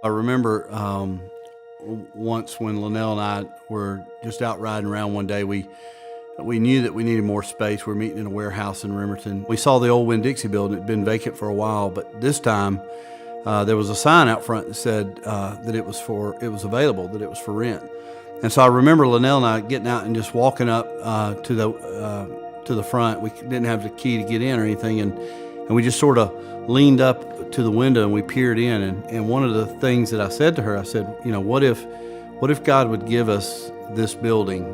I remember once when Linnell and I were just out riding around one day, we knew that we needed more space. We were meeting in a warehouse in Remerton. We saw the old Winn-Dixie building. It had been vacant for a while, but this time there was a sign out front that said that it was available, that it was for rent. And so I remember Linnell and I getting out and just walking up to the front. We didn't have the key to get in or anything, and we just sort of leaned up to the window and we peered in. And one of the things that I said to her, I said, you know, what if God would give us this building?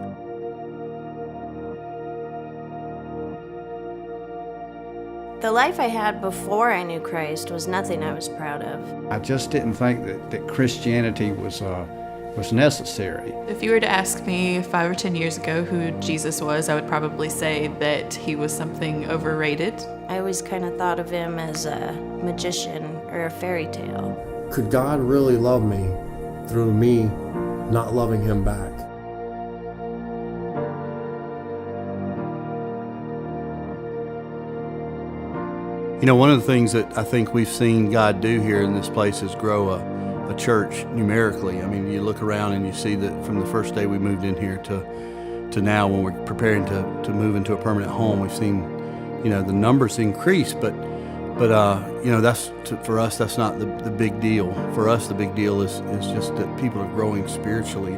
The life I had before I knew Christ was nothing I was proud of. I just didn't think that Christianity was necessary. If you were to ask me 5 or 10 years ago who Jesus was, I would probably say that he was something overrated. I always kind of thought of him as a magician or a fairy tale. Could God really love me through me not loving him back? You know, one of the things that I think we've seen God do here in this place is grow a church numerically. I mean, you look around and you see that from the first day we moved in here to now when we're preparing to move into a permanent home, we've seen, you know, the numbers increase, but you know, for us, that's not the big deal. For us, the big deal is just that people are growing spiritually.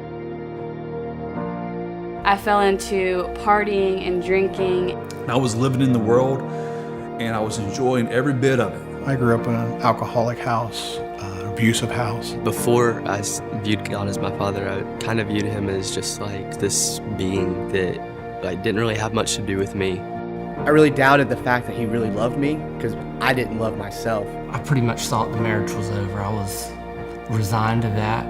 I fell into partying and drinking. I was living in the world, and I was enjoying every bit of it. I grew up in an alcoholic house, an abusive house. Before I viewed God as my father, I kind of viewed him as just like this being that didn't really have much to do with me. I really doubted the fact that he really loved me because I didn't love myself. I pretty much thought the marriage was over. I was resigned to that.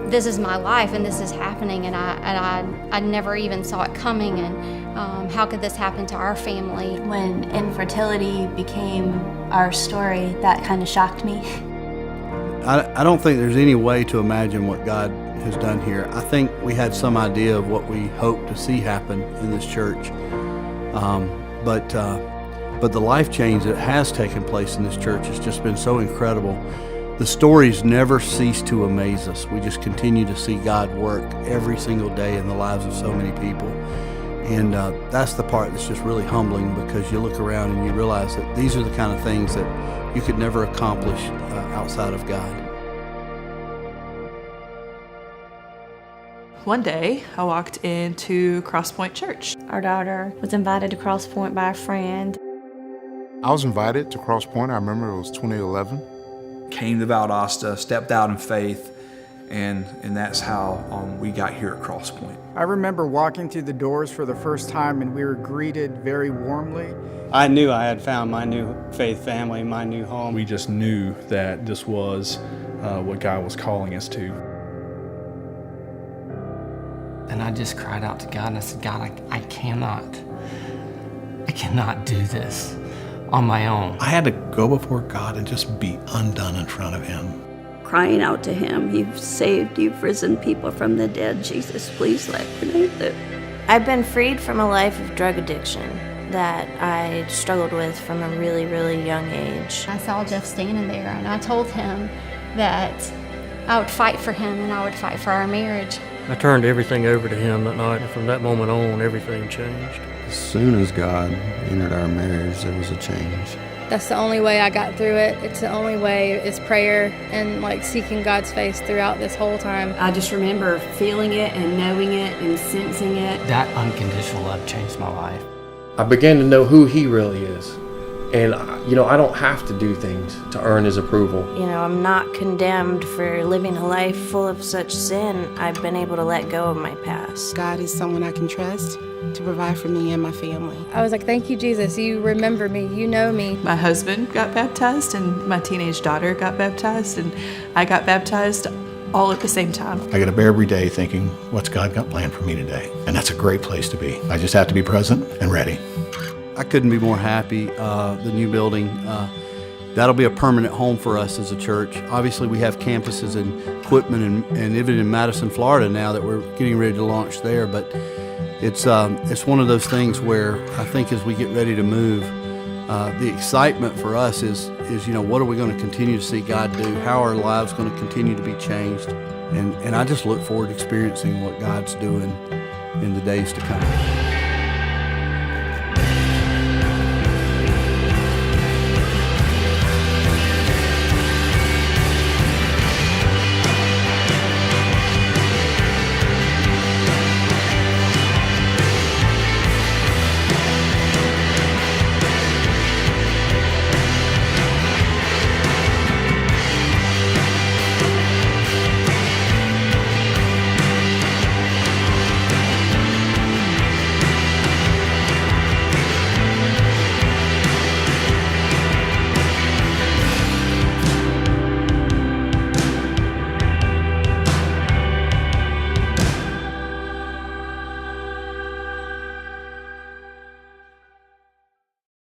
This is my life and this is happening, and I never even saw it coming, and how could this happen to our family? When infertility became our story, that kind of shocked me. I don't think there's any way to imagine what God has done here. I think we had some idea of what we hoped to see happen in this church, but the life change that has taken place in this church has just been so incredible. The stories never cease to amaze us. We just continue to see God work every single day in the lives of so many people. And that's the part that's just really humbling, because you look around and you realize that these are the kind of things that you could never accomplish outside of God. One day, I walked into CrossPointe Church. Our daughter was invited to CrossPointe by a friend. I was invited to CrossPointe. I remember it was 2011. Came to Valdosta, stepped out in faith, and that's how we got here at CrossPointe. I remember walking through the doors for the first time, and we were greeted very warmly. I knew I had found my new faith family, my new home. We just knew that this was what God was calling us to. And I just cried out to God, and I said, God, I cannot do this on my own. I had to go before God and just be undone in front of him. Crying out to him, you've saved, you've risen people from the dead. Jesus, please let Renee live. I've been freed from a life of drug addiction that I struggled with from a really, really young age. I saw Jeff standing there, and I told him that I would fight for him and I would fight for our marriage. I turned everything over to him that night, and from that moment on, everything changed. As soon as God entered our marriage, there was a change. That's the only way I got through it. It's the only way is prayer and seeking God's face throughout this whole time. I just remember feeling it and knowing it and sensing it. That unconditional love changed my life. I began to know who he really is. And, I don't have to do things to earn his approval. I'm not condemned for living a life full of such sin. I've been able to let go of my past. God is someone I can trust to provide for me and my family. I was like, thank you, Jesus. You remember me. You know me. My husband got baptized, and my teenage daughter got baptized, and I got baptized all at the same time. I get up every day thinking, what's God got planned for me today? And that's a great place to be. I just have to be present and ready. I couldn't be more happy. The new building, that'll be a permanent home for us as a church. Obviously, we have campuses in Quitman and even in Madison, Florida now that we're getting ready to launch there. But it's one of those things where I think as we get ready to move, The excitement for us is what are we going to continue to see God do? How are our lives going to continue to be changed? And I just look forward to experiencing what God's doing in the days to come.